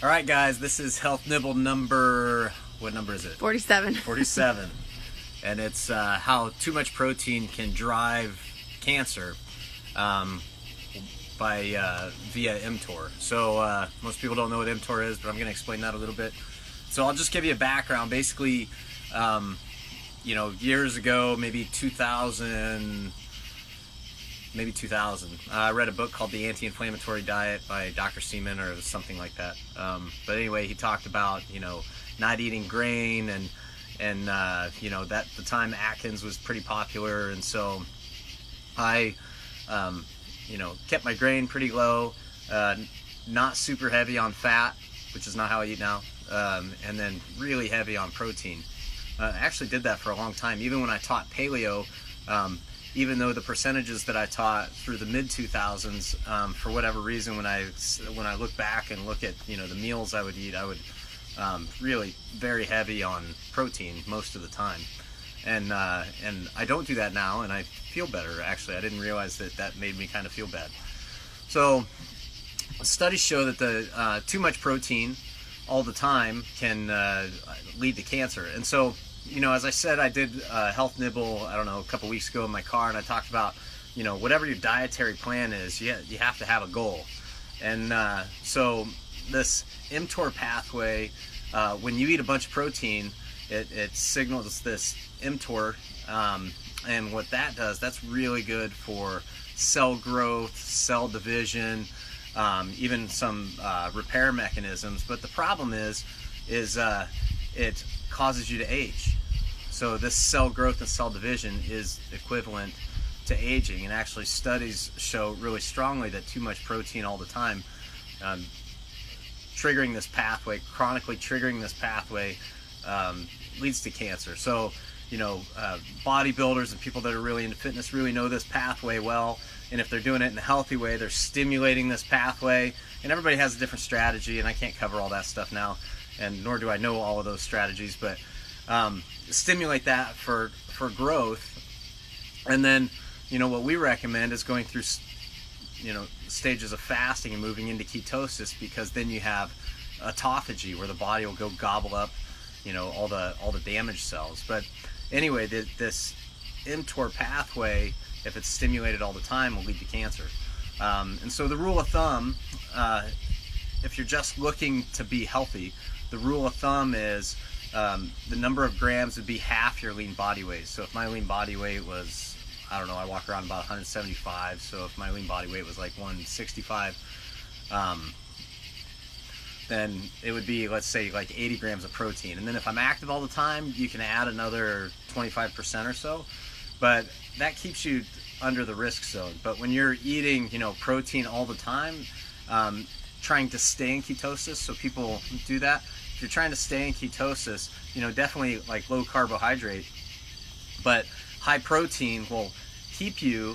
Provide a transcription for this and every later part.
All right, guys, this is Health Nibble number, what number is it? 47. 47. And it's how too much protein can drive cancer via mTOR. So most people don't know what mTOR is, but I'm going to explain that a little bit. So I'll just give you a background. Basically, years ago, maybe 2000, I read a book called The Anti-Inflammatory Diet by Dr. Seaman or something like that. But anyway, he talked about, not eating grain and that the time Atkins was pretty popular. And so I, kept my grain pretty low, not super heavy on fat, which is not how I eat now, and then really heavy on protein. I actually did that for a long time. Even when I taught paleo, even though the percentages that I taught through the mid-2000s, for whatever reason, when I look back and look at the meals I would eat, I would really very heavy on protein most of the time, and I don't do that now, and I feel better. Actually, I didn't realize that made me kind of feel bad. So studies show that the too much protein all the time can lead to cancer. And so, as I said, I did Health Nibble, I don't know, a couple weeks ago in my car, and I talked about, whatever your dietary plan is, you have to have a goal. And so this mTOR pathway, when you eat a bunch of protein, it signals this mTOR, and what that does, that's really good for cell growth, cell division, even some repair mechanisms. But the problem is it causes you to age. So this cell growth and cell division is equivalent to aging, and actually studies show really strongly that too much protein all the time, triggering this pathway, chronically triggering this pathway, leads to cancer. So bodybuilders and people that are really into fitness really know this pathway well, and if they're doing it in a healthy way, they're stimulating this pathway. And everybody has a different strategy, and I can't cover all that stuff now, and nor do I know all of those strategies, but stimulate that for growth. And then what we recommend is going through stages of fasting and moving into ketosis, because then you have autophagy, where the body will go gobble up all the damaged cells. But anyway, this mTOR pathway, if it's stimulated all the time, will lead to cancer. And so the rule of thumb, if you're just looking to be healthy, the rule of thumb is the number of grams would be half your lean body weight. So if my lean body weight was, I don't know, I walk around about 175, so if my lean body weight was like 165, then it would be, let's say, like 80 grams of protein. And then if I'm active all the time, you can add another 25% or so, but that keeps you under the risk zone. But when you're eating protein all the time, trying to stay in ketosis, so people do that. If you're trying to stay in ketosis, definitely like low carbohydrate, but high protein will keep you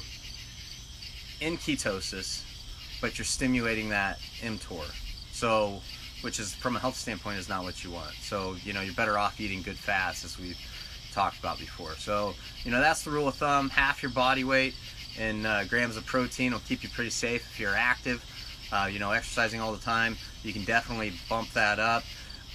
in ketosis, but you're stimulating that mTOR. So, which is, from a health standpoint, is not what you want. So, you're better off eating good fats, as we've talked about before. So, that's the rule of thumb. Half your body weight in grams of protein will keep you pretty safe if you're active. Exercising all the time, you can definitely bump that up.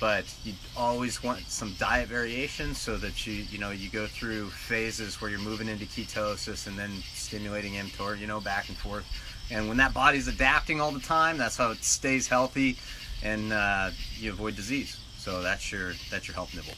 But you always want some diet variation, so that you go through phases where you're moving into ketosis and then stimulating mTOR, back and forth. And when that body's adapting all the time, that's how it stays healthy, and you avoid disease. So that's your Health Nibble.